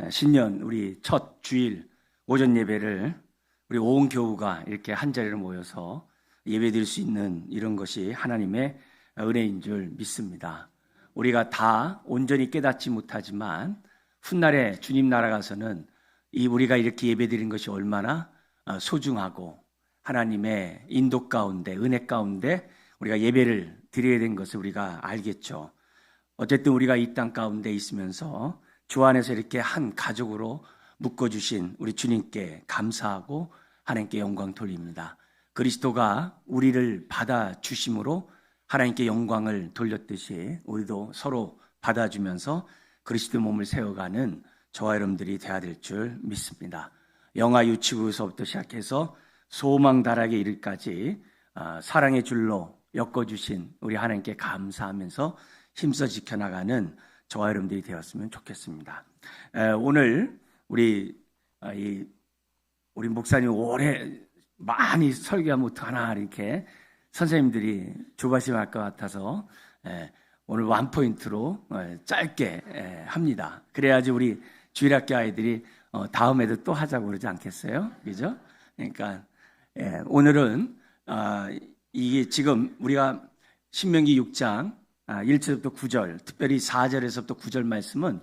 신년 우리 첫 주일 오전 예배를 우리 온 교우가 이렇게 한 자리로 모여서 예배드릴 수 있는 이런 것이 하나님의 은혜인 줄 믿습니다. 우리가 다 온전히 깨닫지 못하지만 훗날에 주님 나라 가서는 우리가 이렇게 예배드린 것이 얼마나 소중하고 하나님의 인도 가운데 은혜 가운데 우리가 예배를 드려야 되는 것을 우리가 알겠죠. 어쨌든 우리가 이 땅 가운데 있으면서 주 안에서 이렇게 한 가족으로 묶어주신 우리 주님께 감사하고 하나님께 영광 돌립니다. 그리스도가 우리를 받아주심으로 하나님께 영광을 돌렸듯이 우리도 서로 받아주면서 그리스도 몸을 세워가는 저와 여러분들이 되어야 될 줄 믿습니다. 영아 유치부에서부터 시작해서 소망 다락에 이르기까지 사랑의 줄로 엮어주신 우리 하나님께 감사하면서 힘써 지켜나가는 저와 여러분들이 되었으면 좋겠습니다. 오늘 우리 목사님 오래 많이 설교하면 어떡하나 이렇게 선생님들이 조바심할 것 같아서 오늘 원포인트로 짧게 합니다. 그래야지 우리 주일학교 아이들이 다음에도 또 하자고 그러지 않겠어요? 그죠? 그러니까 오늘은 이게 지금 우리가 신명기 6장 1절부터 9절, 특별히 4절에서부터 9절 말씀은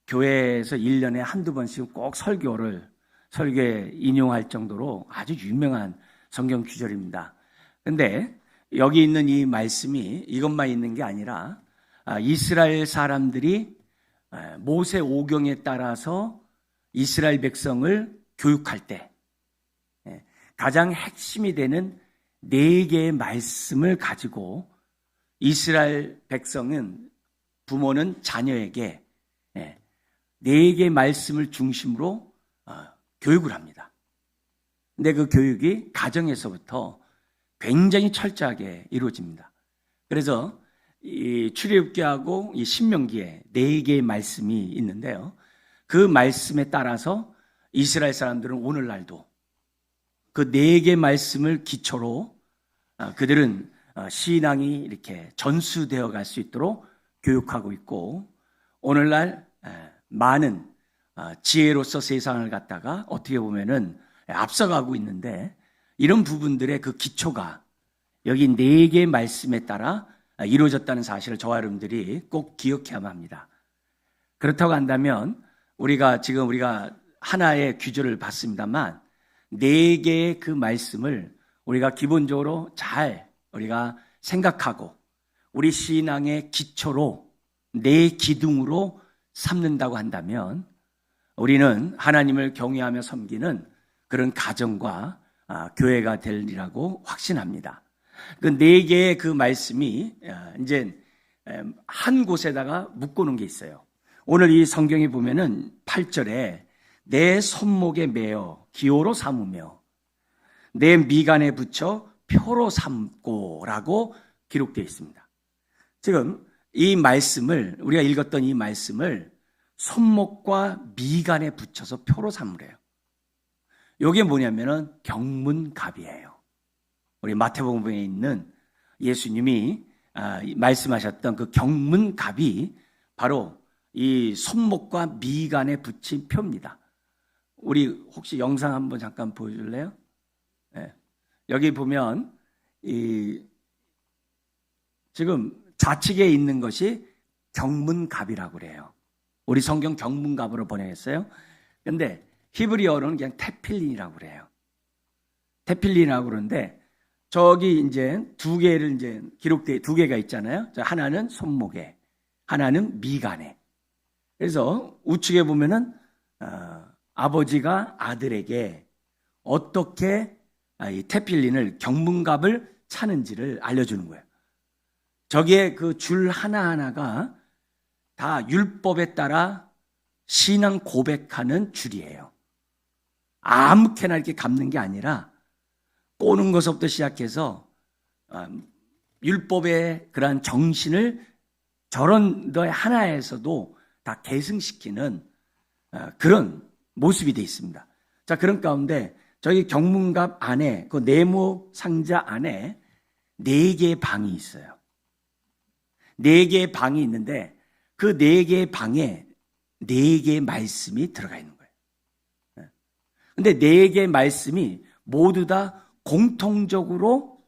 교회에서 1년에 한두 번씩 꼭 설교에 인용할 정도로 아주 유명한 성경 구절입니다. 그런데 여기 있는 이 말씀이 이것만 있는 게 아니라 이스라엘 사람들이 모세 오경에 따라서 이스라엘 백성을 교육할 때 가장 핵심이 되는 4개의 말씀을 가지고 이스라엘 백성은 부모는 자녀에게 4개의 말씀을 중심으로 교육을 합니다. 근데 그 교육이 가정에서부터 굉장히 철저하게 이루어집니다. 그래서 이 출애굽기하고 이 신명기에 4개의 말씀이 있는데요. 그 말씀에 따라서 이스라엘 사람들은 오늘날도 그 4개의 말씀을 기초로 그들은 신앙이 이렇게 전수되어 갈 수 있도록 교육하고 있고 오늘날 많은 지혜로서 세상을 갖다가 어떻게 보면은 앞서가고 있는데 이런 부분들의 그 기초가 여기 4개의 말씀에 따라 이루어졌다는 사실을 저와 여러분들이 꼭 기억해야만 합니다. 그렇다고 한다면 우리가 하나의 규절을 봤습니다만 4개의 그 말씀을 우리가 기본적으로 잘 우리가 생각하고 우리 신앙의 기초로 내 기둥으로 삼는다고 한다면 우리는 하나님을 경외하며 섬기는 그런 가정과 교회가 되리라고 확신합니다. 그 4개의 그 말씀이 이제 한 곳에다가 묶어놓은 게 있어요. 오늘 이 성경에 보면은 8절에 내 손목에 매어 기호로 삼으며 내 미간에 붙여 표로 삼고라고 기록되어 있습니다. 지금 이 말씀을 우리가 읽었던 이 말씀을 손목과 미간에 붙여서 표로 삼으래요. 이게 뭐냐면은 경문갑이에요. 우리 마태복음에 있는 예수님이 말씀하셨던 그 경문갑이 바로 이 손목과 미간에 붙인 표입니다. 우리 혹시 영상 한번 잠깐 보여줄래요? 네. 여기 보면 지금 좌측에 있는 것이 경문갑이라고 그래요. 우리 성경 경문갑으로 번역했어요. 그런데 히브리어로는 그냥 테필린이라고 그래요. 테필린이라고 그러는데 저기 이제 2개를 이제 기록돼 2개가 있잖아요. 하나는 손목에, 하나는 미간에. 그래서 우측에 보면은 아버지가 아들에게 어떻게 이 테필린을 경문갑을 차는지를 알려주는 거예요. 저기에 그 줄 하나하나가 다 율법에 따라 신앙 고백하는 줄이에요. 아무렇게나 이렇게 감는 게 아니라 꼬는 것부터 시작해서 율법의 그러한 정신을 저런 너 하나에서도 다 계승시키는 그런 모습이 되어 있습니다. 자, 그런 가운데 저희 경문갑 안에 그 네모 상자 안에 4개의 방이 있어요. 4개의 방이 있는데 그 4개의 방에 4개의 말씀이 들어가 있는 거예요. 근데 4개의 말씀이 모두 다 공통적으로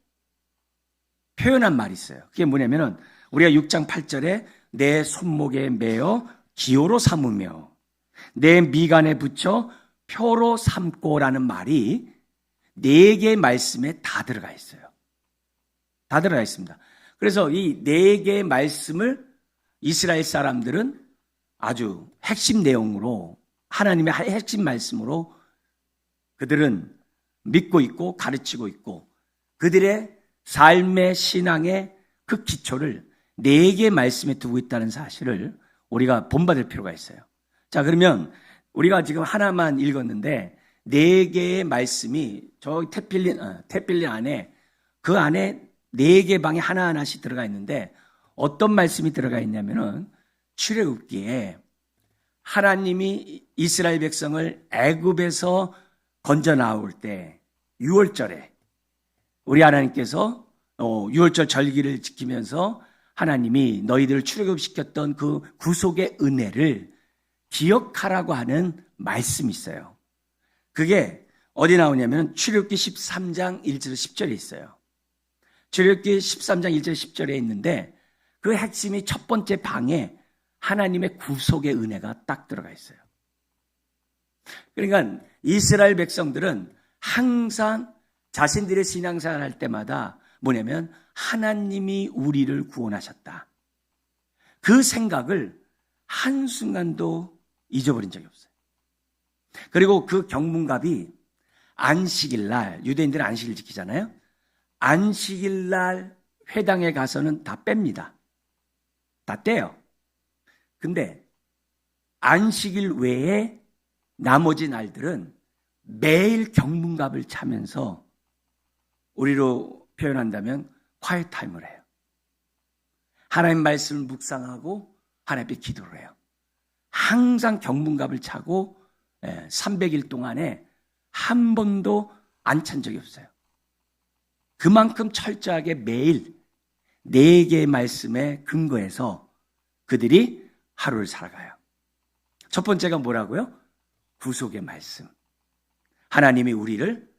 표현한 말이 있어요. 그게 뭐냐면은 우리가 6장 8절에 내 손목에 매어 기호로 삼으며 내 미간에 붙여 표로 삼고라는 말이 4개의 말씀에 다 들어가 있어요. 다 들어가 있습니다. 그래서 이 4개의 말씀을 이스라엘 사람들은 아주 핵심 내용으로, 하나님의 핵심 말씀으로 그들은 믿고 있고 가르치고 있고, 그들의 삶의 신앙의 그 기초를 4개의 말씀에 두고 있다는 사실을 우리가 본받을 필요가 있어요. 자, 그러면 우리가 지금 하나만 읽었는데 4개의 말씀이 저 태필린 안에, 그 안에 4개 방에 하나하나씩 들어가 있는데 어떤 말씀이 들어가 있냐면은 출애굽기에 하나님이 이스라엘 백성을 애굽에서 건져 나올 때 6월절에 우리 하나님께서 6월절 절기를 지키면서 하나님이 너희들을 출애굽시켰던 그 구속의 은혜를 기억하라고 하는 말씀이 있어요. 그게 어디 나오냐면 출애굽기 13장 1절 10절에 있어요. 출애굽기 13장 1절 10절에 있는데 그 핵심이 첫 번째 방에 하나님의 구속의 은혜가 딱 들어가 있어요. 그러니까 이스라엘 백성들은 항상 자신들의 신앙생활 할 때마다 뭐냐면 하나님이 우리를 구원하셨다. 그 생각을 한순간도 잊어버린 적이 없어요. 그리고 그 경문갑이 안식일 날, 유대인들은 안식일 지키잖아요. 안식일 날 회당에 가서는 다 뺍니다. 다 떼요. 근데 안식일 외에 나머지 날들은 매일 경문갑을 차면서 우리로 표현한다면 quiet time을 해요. 하나님 말씀을 묵상하고 하나님께 기도를 해요. 항상 경문갑을 차고 300일 동안에 한 번도 안 찬 적이 없어요. 그만큼 철저하게 매일 4개의 말씀에 근거해서 그들이 하루를 살아가요. 첫 번째가 뭐라고요? 구속의 말씀. 하나님이 우리를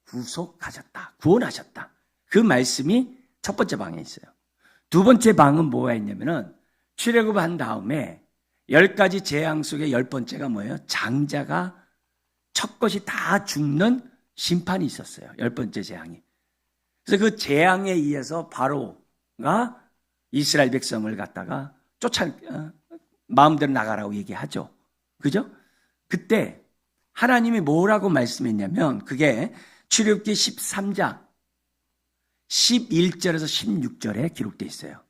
구속하셨다, 구원하셨다. 그 말씀이 첫 번째 방에 있어요. 두 번째 방은 뭐가 있냐면은 출애굽한 다음에 10가지 재앙 속의 10번째가 뭐예요? 장자가 첫 것이 다 죽는 심판이 있었어요. 10번째 재앙이. 그래서 그 재앙에 의해서 바로가 이스라엘 백성을 갖다가 마음대로 나가라고 얘기하죠. 그죠? 그때 하나님이 뭐라고 말씀했냐면 그게 출애굽기 13장 11절에서 16절에 기록되어 있어요.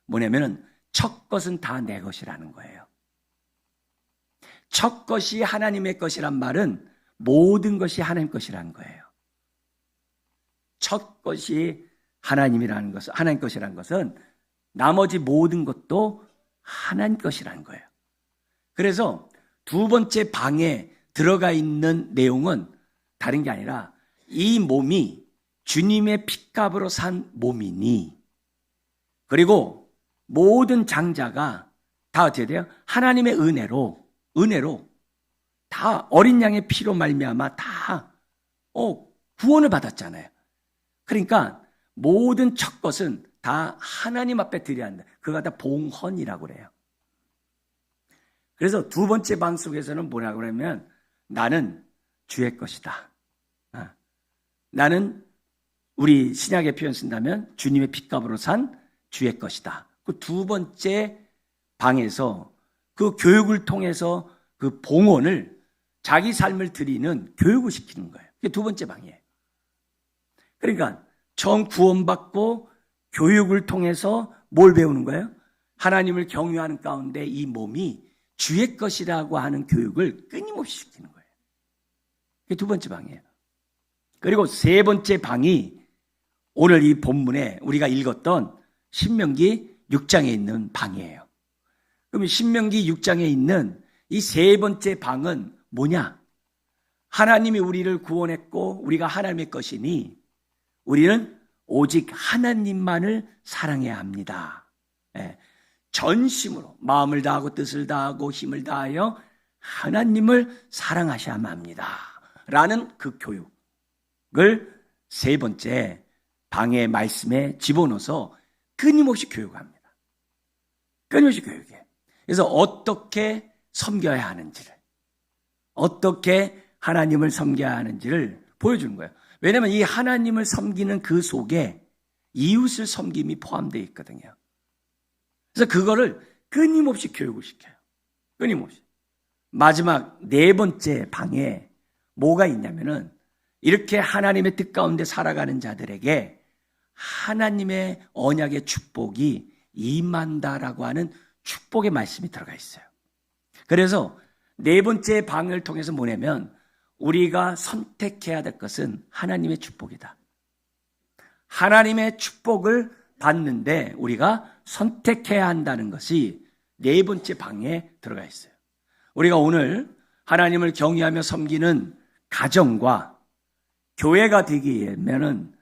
뭐냐면은 첫 것은 다 내 것이라는 거예요. 첫 것이 하나님의 것이란 말은 모든 것이 하나님 것이라는 거예요. 첫 것이 하나님이라는 것은, 하나님 것이라는 것은 나머지 모든 것도 하나님 것이라는 거예요. 그래서 두 번째 방에 들어가 있는 내용은 다른 게 아니라 이 몸이 주님의 핏값으로 산 몸이니, 그리고 모든 장자가 다 어떻게 돼요? 하나님의 은혜로 다 어린 양의 피로 말미암아 다 구원을 받았잖아요. 그러니까 모든 첫 것은 다 하나님 앞에 드려야 한다. 그거 다 봉헌이라고 그래요. 그래서 두 번째 방 속에서는 뭐라고 그러면 나는 주의 것이다. 나는 우리 신약의 표현 쓴다면 주님의 핏값으로 산 주의 것이다. 그 두 번째 방에서 그 교육을 통해서 그 봉헌을 자기 삶을 드리는 교육을 시키는 거예요. 그게 두 번째 방이에요. 그러니까 처음 구원받고 교육을 통해서 뭘 배우는 거예요? 하나님을 경유하는 가운데 이 몸이 주의 것이라고 하는 교육을 끊임없이 시키는 거예요. 그게 두 번째 방이에요. 그리고 세 번째 방이 오늘 이 본문에 우리가 읽었던 신명기 6장에 있는 방이에요. 그럼 신명기 6장에 있는 이 세 번째 방은 뭐냐? 하나님이 우리를 구원했고 우리가 하나님의 것이니 우리는 오직 하나님만을 사랑해야 합니다. 전심으로 마음을 다하고 뜻을 다하고 힘을 다하여 하나님을 사랑하셔야만 합니다. 라는 그 교육을 세 번째 방의 말씀에 집어넣어서 끊임없이 교육합니다. 끊임없이 교육해. 그래서 어떻게 섬겨야 하는지를, 어떻게 하나님을 섬겨야 하는지를 보여주는 거예요. 왜냐하면 이 하나님을 섬기는 그 속에 이웃을 섬김이 포함되어 있거든요. 그래서 그거를 끊임없이 교육을 시켜요. 끊임없이. 마지막 네 번째 방에 뭐가 있냐면은 이렇게 하나님의 뜻 가운데 살아가는 자들에게 하나님의 언약의 축복이 임한다라고 하는 축복의 말씀이 들어가 있어요. 그래서 네 번째 방을 통해서 뭐냐면 우리가 선택해야 될 것은 하나님의 축복이다. 하나님의 축복을 받는데 우리가 선택해야 한다는 것이 네 번째 방에 들어가 있어요. 우리가 오늘 하나님을 경외하며 섬기는 가정과 교회가 되기 위해서는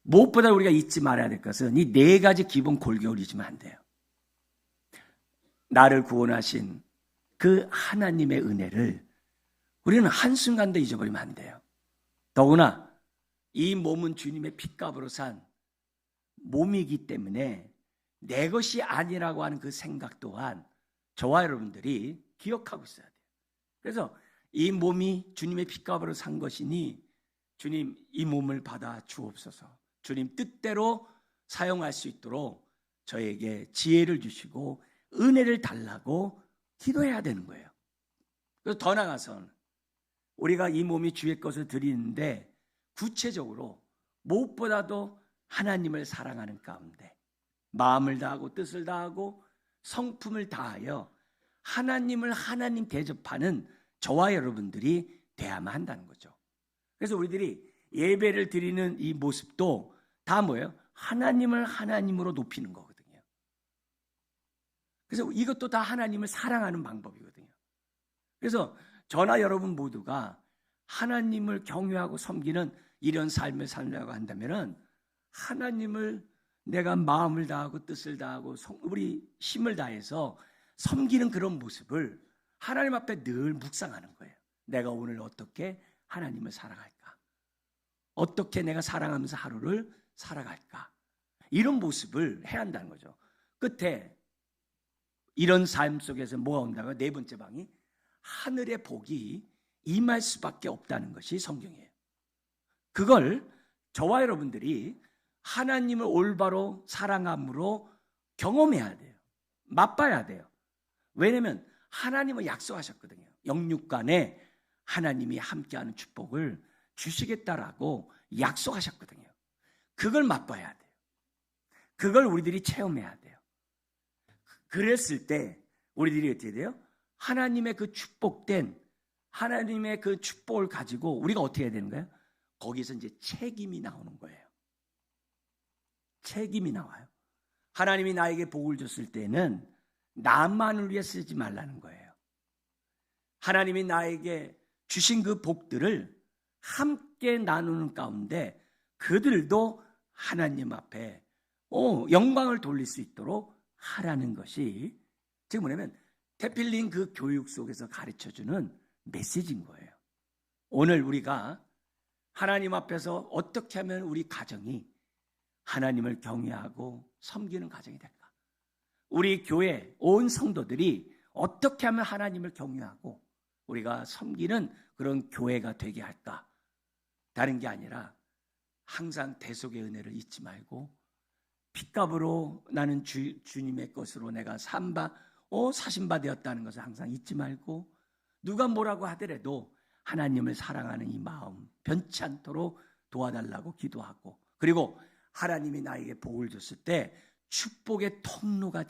무엇보다 우리가 잊지 말아야 될 것은 이 네 가지 기본 골격을 잊으면 안 돼요. 나를 구원하신 그 하나님의 은혜를 우리는 한순간도 잊어버리면 안 돼요. 더구나 이 몸은 주님의 핏값으로 산 몸이기 때문에 내 것이 아니라고 하는 그 생각 또한 저와 여러분들이 기억하고 있어야 돼요. 그래서 이 몸이 주님의 핏값으로 산 것이니 주님 이 몸을 받아 주옵소서. 주님 뜻대로 사용할 수 있도록 저에게 지혜를 주시고 은혜를 달라고 기도해야 되는 거예요. 그래서 더 나아가서는 우리가 이 몸이 주의 것을 드리는데 구체적으로 무엇보다도 하나님을 사랑하는 가운데 마음을 다하고 뜻을 다하고 성품을 다하여 하나님을 하나님 대접하는 저와 여러분들이 돼야만 한다는 거죠. 그래서 우리들이 예배를 드리는 이 모습도 다 뭐예요? 하나님을 하나님으로 높이는 거거든요. 그래서 이것도 다 하나님을 사랑하는 방법이거든요. 그래서 저나 여러분 모두가 하나님을 경외하고 섬기는 이런 삶을 살려고 한다면 하나님을 내가 마음을 다하고 뜻을 다하고 우리 힘을 다해서 섬기는 그런 모습을 하나님 앞에 늘 묵상하는 거예요. 내가 오늘 어떻게 하나님을 사랑할까? 어떻게 내가 사랑하면서 하루를 살아갈까? 이런 모습을 해야 한다는 거죠. 끝에 이런 삶 속에서 뭐가 온다고? 네 번째 방이 하늘의 복이 임할 수밖에 없다는 것이 성경이에요. 그걸 저와 여러분들이 하나님을 올바로 사랑함으로 경험해야 돼요. 맛봐야 돼요. 왜냐하면 하나님은 약속하셨거든요. 영육간에 하나님이 함께하는 축복을 주시겠다라고 약속하셨거든요. 그걸 맛봐야 돼요. 그걸 우리들이 체험해야 돼요. 그랬을 때 우리들이 어떻게 돼요? 하나님의 그 축복된 하나님의 그 축복을 가지고 우리가 어떻게 해야 되는 거예요? 거기서 이제 책임이 나오는 거예요. 책임이 나와요. 하나님이 나에게 복을 줬을 때는 나만을 위해 쓰지 말라는 거예요. 하나님이 나에게 주신 그 복들을 함께 나누는 가운데 그들도 하나님 앞에 영광을 돌릴 수 있도록 하라는 것이 지금 뭐냐면 테필린 그 교육 속에서 가르쳐주는 메시지인 거예요. 오늘 우리가 하나님 앞에서 어떻게 하면 우리 가정이 하나님을 경외하고 섬기는 가정이 될까? 우리 교회 온 성도들이 어떻게 하면 하나님을 경외하고 우리가 섬기는 그런 교회가 되게 할까? 다른 게 아니라 항상 대속의 은혜를 잊지 말고 핏값으로 나는 주님의 것으로 내가 사신바 되었다는 것을 항상 잊지 말고 누가 뭐라고 하더라도 하나님을 사랑하는 이 마음 변치 않도록 도와달라고 기도하고 그리고 하나님이 나에게 복을 줬을 때 축복의 통로가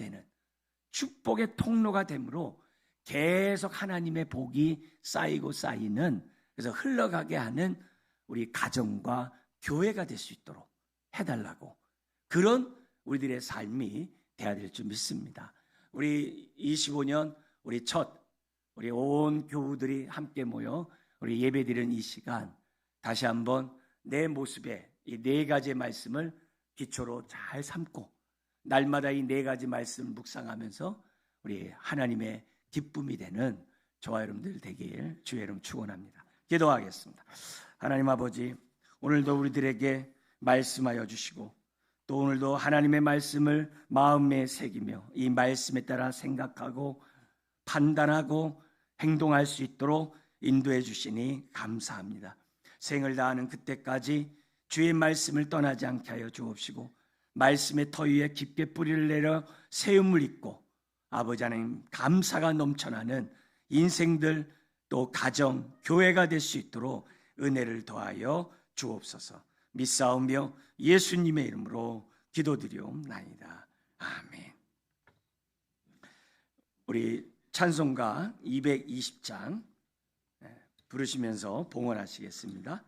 됨으로 계속 하나님의 복이 쌓이고 쌓이는 그래서 흘러가게 하는 우리 가정과 교회가 될 수 있도록 해달라고 그런 우리들의 삶이 돼야 될 줄 믿습니다. 우리 25년 우리 온 교우들이 함께 모여 우리 예배드리는 이 시간 다시 한번 내 모습에 이 네 가지의 말씀을 기초로 잘 삼고 날마다 이 네 가지 말씀을 묵상하면서 우리 하나님의 기쁨이 되는 저와 여러분들 되길 주의 이름 축원합니다. 기도하겠습니다. 하나님 아버지, 오늘도 우리들에게 말씀하여 주시고 또 오늘도 하나님의 말씀을 마음에 새기며 이 말씀에 따라 생각하고 판단하고 행동할 수 있도록 인도해 주시니 감사합니다. 생을 다하는 그때까지 주의 말씀을 떠나지 않게 하여 주옵시고 말씀의 터 위에 깊게 뿌리를 내려 세움을 입고 아버지 하나님 감사가 넘쳐나는 인생들 또 가정, 교회가 될 수 있도록 은혜를 더하여 주옵소서. 믿사오며 예수님의 이름으로 기도드리옵나이다. 아멘. 우리 찬송가 220장 부르시면서 봉헌하시겠습니다.